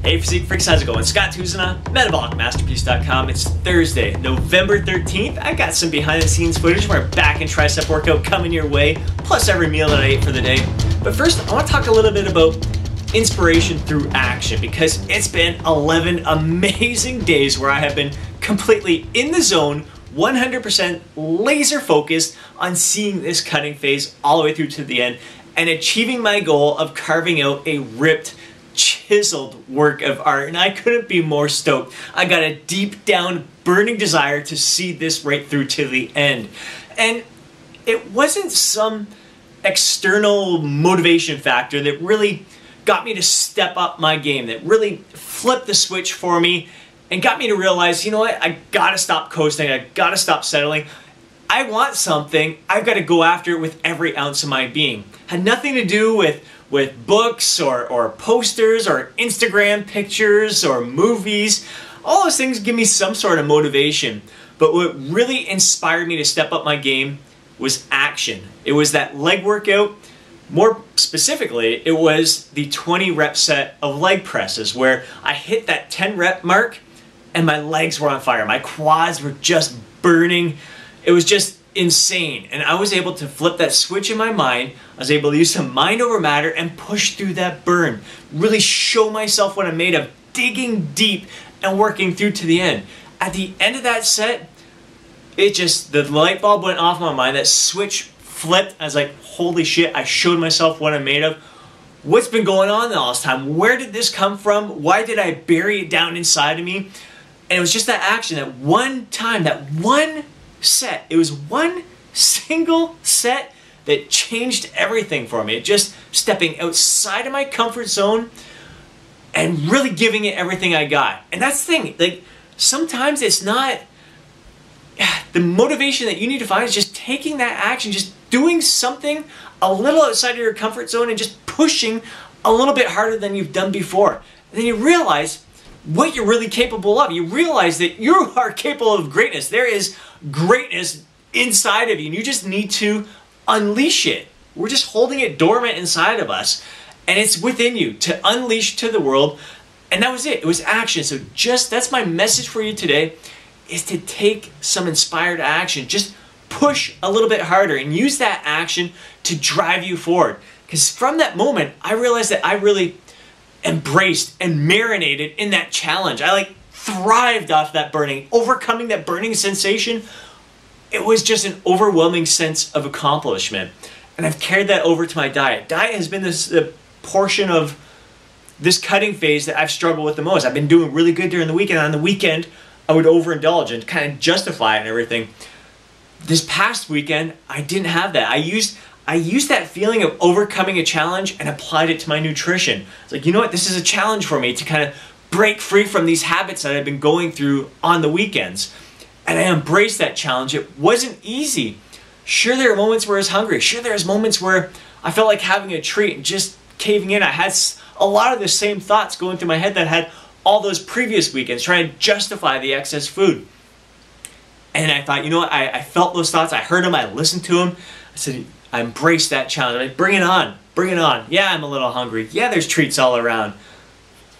Hey Physique Freaks, how's it going? Scott Tuzana, MetabolicMasterpiece.com. It's Thursday, November 13th. I got some behind the scenes footage from our back and tricep workout coming your way, plus every meal that I ate for the day. But first, I want to talk a little bit about inspiration through action, because it's been 11 amazing days where I have been completely in the zone, 100% laser focused on seeing this cutting phase all the way through to the end and achieving my goal of carving out a ripped, chiseled work of art, and I couldn't be more stoked. I got a deep down burning desire to see this right through to the end. And it wasn't some external motivation factor that really got me to step up my game, that really flipped the switch for me and got me to realize, you know what, I gotta stop coasting, I gotta stop settling. I want something, I've got to go after it with every ounce of my being. Had nothing to do with books or posters or Instagram pictures or movies. All those things give me some sort of motivation. But what really inspired me to step up my game was action. It was that leg workout. More specifically, it was the 20 rep set of leg presses where I hit that 10 rep mark and my legs were on fire. My quads were just burning. It was just insane, and I was able to flip that switch in my mind. I was able to use some mind over matter and push through that burn, really show myself what I'm made of, digging deep and working through to the end. At the end of that set, the light bulb went off in my mind, that switch flipped. I was like, holy shit, I showed myself what I'm made of. What's been going on all this time? Where did this come from? Why did I bury it down inside of me? And it was just that action, that one time, that one set. It was one single set that changed everything for me. Just stepping outside of my comfort zone and really giving it everything I got. And that's the thing, like, sometimes it's not the motivation that you need to find is just taking that action, just doing something a little outside of your comfort zone and just pushing a little bit harder than you've done before. And then you realize what you're really capable of. You realize that you are capable of greatness. There is greatness inside of you, and you just need to unleash it. We're just holding it dormant inside of us, and it's within you to unleash to the world. And that was it. It was action. So that's my message for you today, is to take some inspired action. Just push a little bit harder and use that action to drive you forward. Because from that moment, I realized that I really embraced and marinated in that challenge. I thrived off that burning, overcoming that burning sensation. It was just an overwhelming sense of accomplishment. And I've carried that over to my diet. Diet has been the portion of this cutting phase that I've struggled with the most. I've been doing really good during the weekend. On the weekend, I would overindulge and kind of justify it and everything. This past weekend, I didn't have that. I used that feeling of overcoming a challenge and applied it to my nutrition. It's like, you know what, this is a challenge for me to kind of break free from these habits that I've been going through on the weekends. And I embraced that challenge. It wasn't easy. Sure, there are moments where I was hungry. Sure, there's moments where I felt like having a treat and just caving in. I had a lot of the same thoughts going through my head that I had all those previous weekends, trying to justify the excess food. And I thought, you know what, I felt those thoughts. I heard them. I listened to them. I said, I embraced that challenge. I mean, bring it on. Bring it on. Yeah, I'm a little hungry. Yeah, there's treats all around.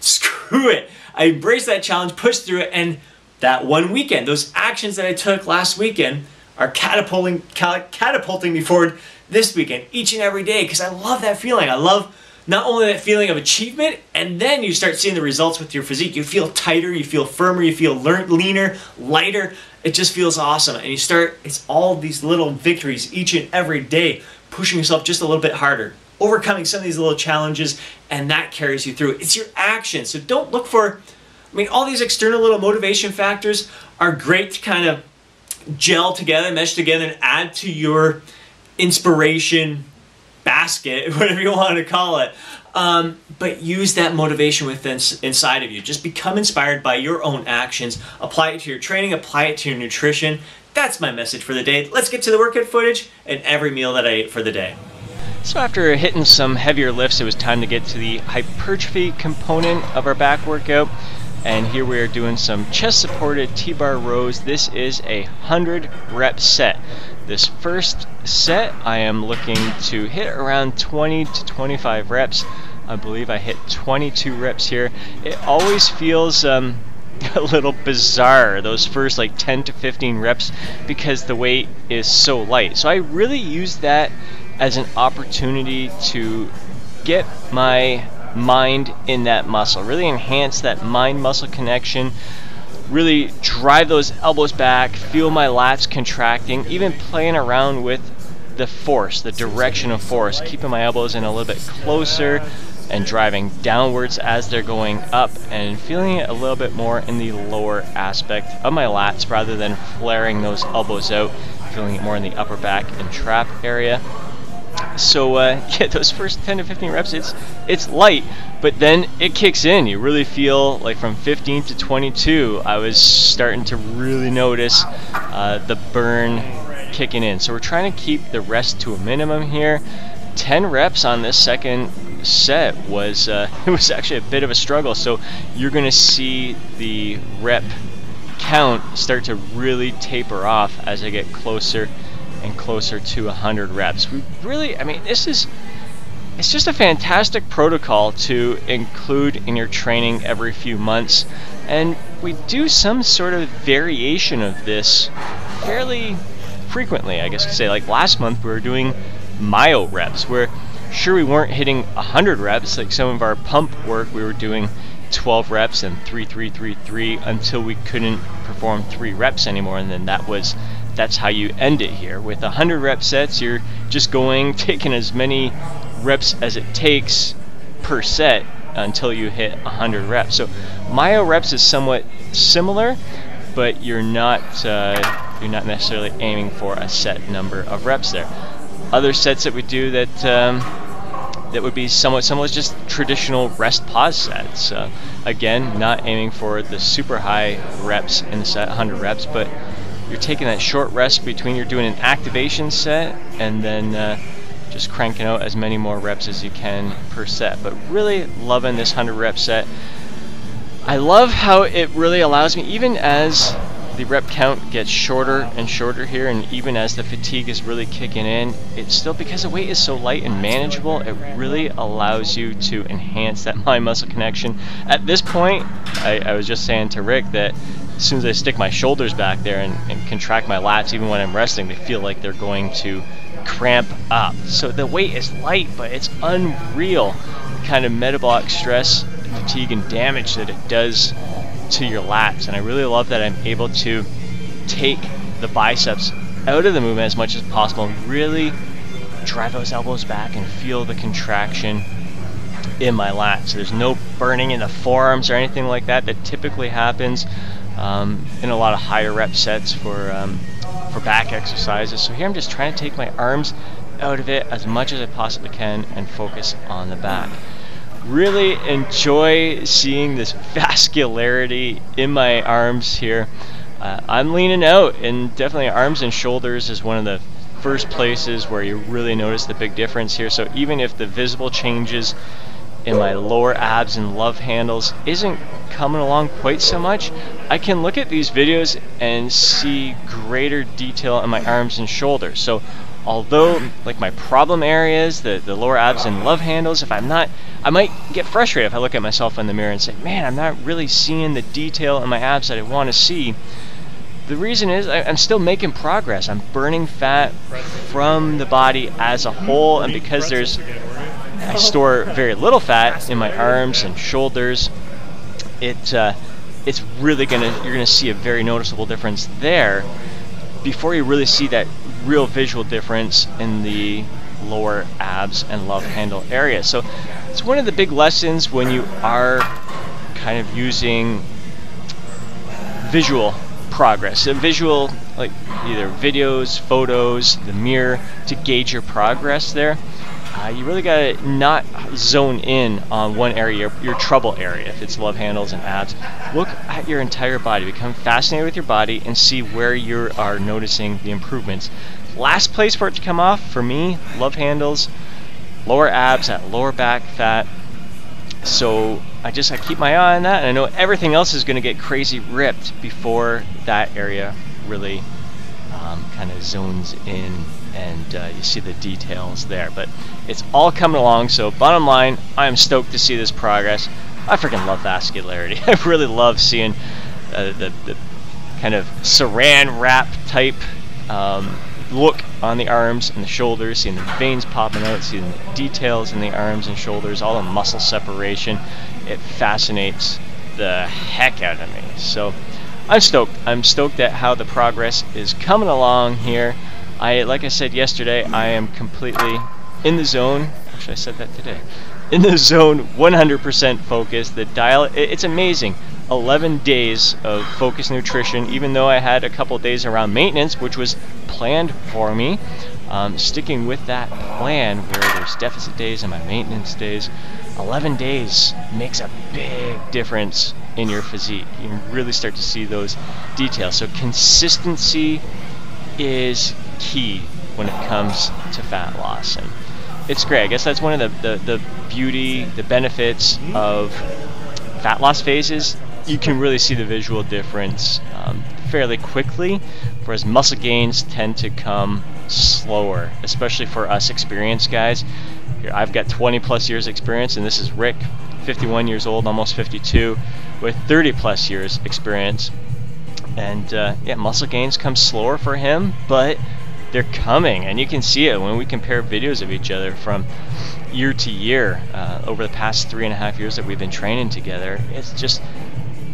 Screw it. I embraced that challenge, pushed through it, and that one weekend, those actions that I took last weekend are catapulting me forward this weekend, each and every day, because I love that feeling. I love not only that feeling of achievement, and then you start seeing the results with your physique. You feel tighter, you feel firmer, you feel leaner, lighter. It just feels awesome. And it's all these little victories each and every day, pushing yourself just a little bit harder, overcoming some of these little challenges, and that carries you through. It's your action. So don't look for, all these external little motivation factors are great to kind of gel together, mesh together, and add to your inspiration basket, whatever you want to call it. But use that motivation within inside of you. Just become inspired by your own actions. Apply it to your training, apply it to your nutrition. That's my message for the day. Let's get to the workout footage and every meal that I ate for the day. So after hitting some heavier lifts, it was time to get to the hypertrophy component of our back workout. And here we are doing some chest supported T-bar rows. This is a 100 rep set. This first set I am looking to hit around 20 to 25 reps. I believe I hit 22 reps here. It always feels a little bizarre, those first like 10 to 15 reps, because the weight is so light. So I really use that as an opportunity to get my mind in that muscle, really enhance that mind-muscle connection, really drive those elbows back, feel my lats contracting, even playing around with the force, the direction of force, keeping my elbows in a little bit closer and driving downwards as they're going up, and feeling it a little bit more in the lower aspect of my lats rather than flaring those elbows out, feeling it more in the upper back and trap area. So yeah, those first 10 to 15 reps, it's light, but then it kicks in. You really feel like from 15 to 22, I was starting to really notice the burn kicking in. So we're trying to keep the rest to a minimum here. 10 reps on this second set was it was actually a bit of a struggle. So you're going to see the rep count start to really taper off as I get closer and closer to 100 reps. We really, I mean, it's just a fantastic protocol to include in your training every few months, and we do some sort of variation of this fairly frequently, I guess you could say. Like last month we were doing myo reps, where sure we weren't hitting 100 reps like some of our pump work. We were doing 12 reps and 3 3 3 3 until we couldn't perform 3 reps anymore, and then that's how you end it here. With 100 rep sets, you're just taking as many reps as it takes per set until you hit 100 reps. So myo reps is somewhat similar, but you're not necessarily aiming for a set number of reps there. Other sets that we do that would be somewhat similar is just traditional rest pause sets. Again, not aiming for the super high reps in the set, 100 reps, but you're taking that short rest between, you're doing an activation set and then just cranking out as many more reps as you can per set. But really loving this 100 rep set. I love how it really allows me, even as the rep count gets shorter and shorter here, and even as the fatigue is really kicking in, it's still, because the weight is so light and manageable, it really allows you to enhance that mind-muscle connection. At this point, I was just saying to Rick that as soon as I stick my shoulders back there and contract my lats, even when I'm resting, they feel like they're going to cramp up. So the weight is light, but it's unreal the kind of metabolic stress, fatigue, and damage that it does to your lats. And I really love that I'm able to take the biceps out of the movement as much as possible and really drive those elbows back and feel the contraction in my lats. So there's no burning in the forearms or anything like that typically happens in a lot of higher rep sets for back exercises. So here I'm just trying to take my arms out of it as much as I possibly can and focus on the back. Really enjoy seeing this vascularity in my arms here. I'm leaning out, and definitely arms and shoulders is one of the first places where you really notice the big difference here. So even if the visible changes in my lower abs and love handles isn't coming along quite so much, I can look at these videos and see greater detail in my arms and shoulders. So although like my problem areas, the lower abs and love handles, if I'm not, I might get frustrated if I look at myself in the mirror and say, man, I'm not really seeing the detail in my abs that I want to see. The reason is I'm still making progress. I'm burning fat from the body as a whole, and because I store very little fat in my arms and shoulders, it's really you're gonna see a very noticeable difference there before you really see that real visual difference in the lower abs and love handle area. So it's one of the big lessons when you are kind of using visual progress, visual, like either videos, photos, the mirror, to gauge your progress there. You really gotta not zone in on one area, your trouble area. If it's love handles and abs, look at your entire body, become fascinated with your body, and see where you are noticing the improvements. Last place for it to come off for me, love handles, lower abs, that lower back fat. So I keep my eye on that, and I know everything else is going to get crazy ripped before that area really kind of zones in and you see the details there. But it's all coming along, so bottom line, I'm stoked to see this progress. I freaking love vascularity. I really love seeing the kind of saran wrap type look on the arms and the shoulders, seeing the veins popping out, seeing the details in the arms and shoulders, all the muscle separation. It fascinates the heck out of me. So I'm stoked. I'm stoked at how the progress is coming along here. Like I said yesterday, I am completely in the zone. Actually, I said that today. In the zone, 100% focused. The dial, it's amazing. 11 days of focused nutrition, even though I had a couple days around maintenance, which was planned for me. Sticking with that plan where there's deficit days and my maintenance days, 11 days makes a big difference in your physique. You can really start to see those details. So consistency is key when it comes to fat loss, and it's great. I guess that's one of the beauty, the benefits of fat loss phases. You can really see the visual difference fairly quickly, whereas muscle gains tend to come slower, especially for us experienced guys. Here, I've got 20 plus years experience, and this is Rick, 51 years old, almost 52, with 30 plus years experience. And yeah, muscle gains come slower for him, but they're coming, and you can see it when we compare videos of each other from year to year over the past 3.5 years that we've been training together.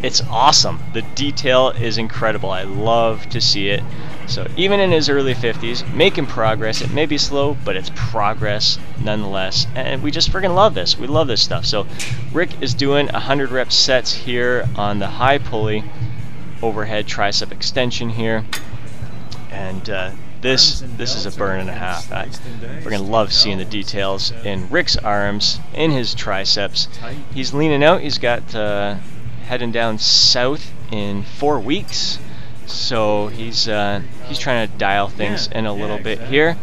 It's awesome. The detail is incredible. I love to see it. So even in his early 50s, making progress. It may be slow, but it's progress nonetheless. And we just freaking love this. We love this stuff. So Rick is doing 100 rep sets here on the high pulley overhead tricep extension here. And this is a burn and a half. I freaking love seeing the details in Rick's arms, in his triceps. He's leaning out. He's got heading down south in 4 weeks, so he's trying to dial things in a little bit here.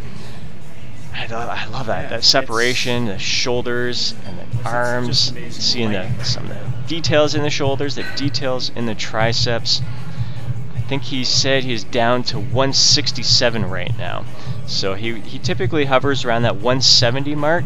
I love that separation, the shoulders and the arms, seeing some of the details in the shoulders, the details in the triceps. I think he said he's down to 167 right now, so he typically hovers around that 170 mark,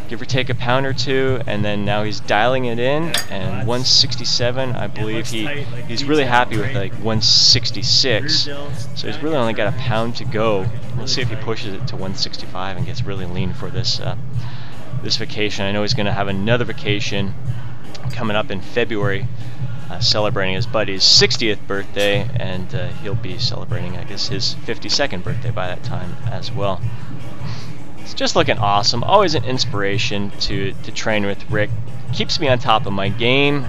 give or take a pound or two, and then now he's dialing it in, and 167, I believe he's really happy with like 166, so he's really only got a pound to go. We'll see if he pushes it to 165 and gets really lean for this this vacation. I know he's going to have another vacation coming up in February, celebrating his buddy's 60th birthday, and he'll be celebrating, I guess, his 52nd birthday by that time as well. It's just looking awesome. Always an inspiration to train with Rick. Keeps me on top of my game.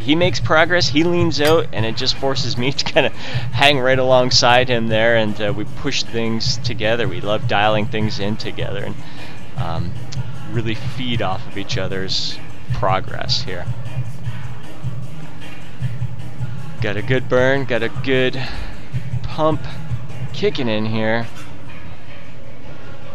He makes progress, he leans out, and it just forces me to kind of hang right alongside him there, and we push things together. We love dialing things in together, and really feed off of each other's progress here. Got a good burn, got a good pump kicking in here.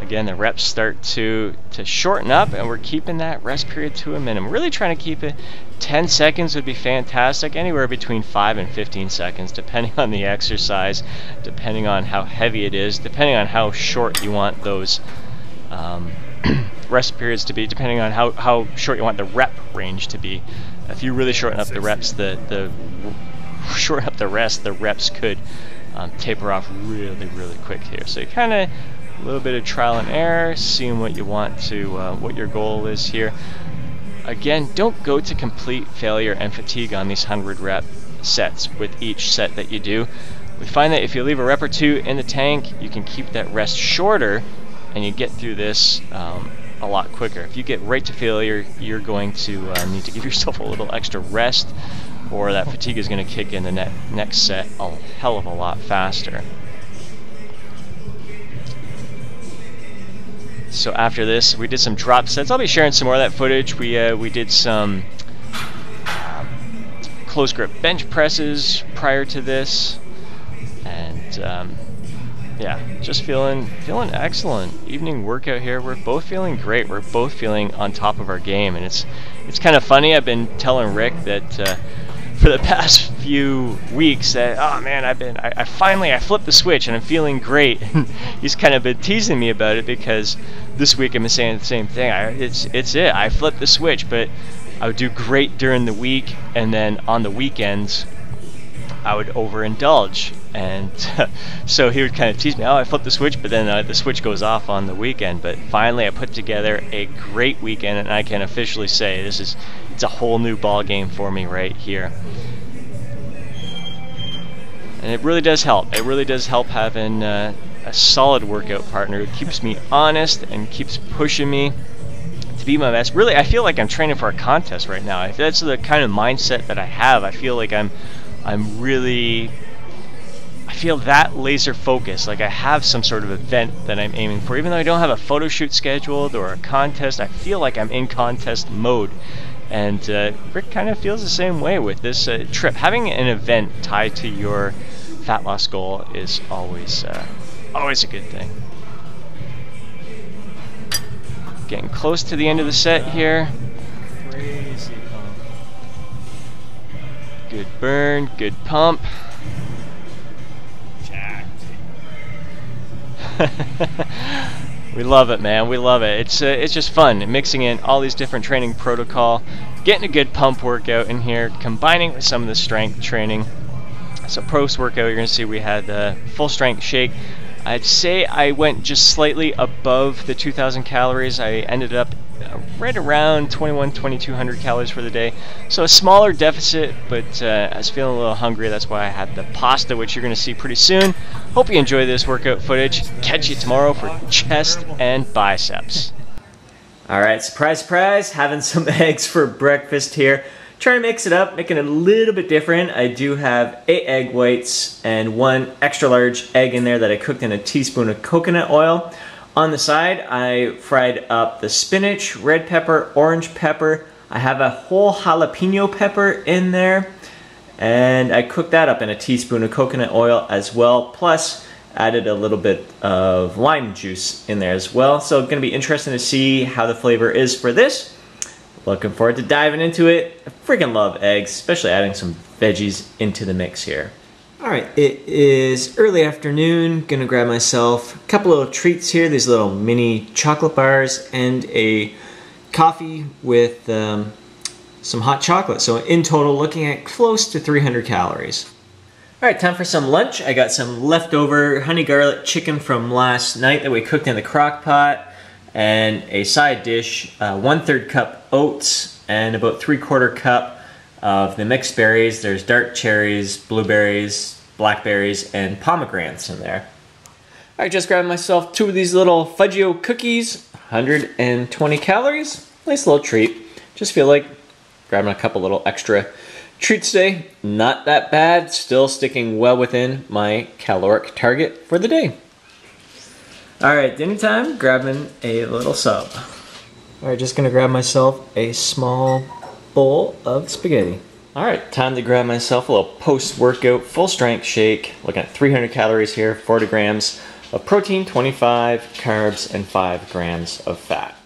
Again, the reps start to shorten up, and we're keeping that rest period to a minimum. Really trying to keep it 10 seconds would be fantastic, anywhere between 5 and 15 seconds, depending on the exercise, depending on how heavy it is, depending on how short you want those rest periods to be, depending on how short you want the rep range to be. If you really shorten up the reps, shorten up the rest, the reps could taper off really quick here. So you kind of a little bit of trial and error, seeing what you want to, what your goal is here. Again, don't go to complete failure and fatigue on these 100 rep sets with each set that you do. We find that if you leave a rep or two in the tank, you can keep that rest shorter, and you get through this a lot quicker. If you get right to failure, you're going to need to give yourself a little extra rest, or that fatigue is going to kick in the next set a hell of a lot faster. So after this, we did some drop sets. I'll be sharing some more of that footage. We did some close grip bench presses prior to this, and yeah, just feeling excellent. Evening workout here. We're both feeling great. We're both feeling on top of our game, and it's kind of funny. I've been telling Rick that for the past few weeks that, oh man, I finally flipped the switch and I'm feeling great. He's kind of been teasing me about it because this week I've been saying the same thing. It's it. I flipped the switch, but I would do great during the week, and then on the weekends I would overindulge. And so he would kind of tease me, oh, I flipped the switch, but then the switch goes off on the weekend. But finally I put together a great weekend, and I can officially say it's a whole new ball game for me right here. And it really does help. It really does help having a solid workout partner who keeps me honest and keeps pushing me to be my best. Really, I feel like I'm training for a contest right now. If that's the kind of mindset that I have, I feel like I feel that laser focused, like I have some sort of event that I'm aiming for. Even though I don't have a photo shoot scheduled or a contest, I feel like I'm in contest mode. And Rick kind of feels the same way with this trip. Having an event tied to your fat loss goal is always a good thing. Getting close to the end of the set here. Crazy pump. Good burn, good pump. Jacked. We love it, man. We love it. It's just fun mixing in all these different training protocol, getting a good pump workout in here, combining with some of the strength training. So post workout, you're gonna see we had the full strength shake. I'd say I went just slightly above the 2,000 calories. I ended up right around 2,200 calories for the day. So a smaller deficit, but I was feeling a little hungry. That's why I had the pasta, which you're going to see pretty soon. Hope you enjoy this workout footage. Catch you tomorrow for chest and biceps. All right, surprise, surprise, having some eggs for breakfast here. Trying to mix it up, making it a little bit different. I do have 8 egg whites and 1 extra large egg in there that I cooked in a teaspoon of coconut oil. On the side, I fried up the spinach, red pepper, orange pepper. I have a whole jalapeno pepper in there, and I cooked that up in a teaspoon of coconut oil as well, plus added a little bit of lime juice in there as well. So it's going to be interesting to see how the flavor is for this. Looking forward to diving into it. I freaking love eggs, especially adding some veggies into the mix here. Alright, it is early afternoon. Gonna grab myself a couple little treats here. These little mini chocolate bars and a coffee with some hot chocolate. So in total, looking at close to 300 calories. Alright, time for some lunch. I got some leftover honey garlic chicken from last night that we cooked in the crock pot, and a side dish, 1/3 cup oats and about 3/4 cup of the mixed berries. There's dark cherries, blueberries, blackberries, and pomegranates in there. I just grabbed myself 2 of these little Fudgio cookies, 120 calories. Nice little treat. Just feel like grabbing a couple little extra treats today. Not that bad, still sticking well within my caloric target for the day. Alright, dinner time, grabbing a little sub. Alright, just gonna grab myself a small bowl of spaghetti. Alright, time to grab myself a little post-workout full strength shake. Looking at 300 calories here, 40 grams of protein, 25 carbs, and 5 grams of fat.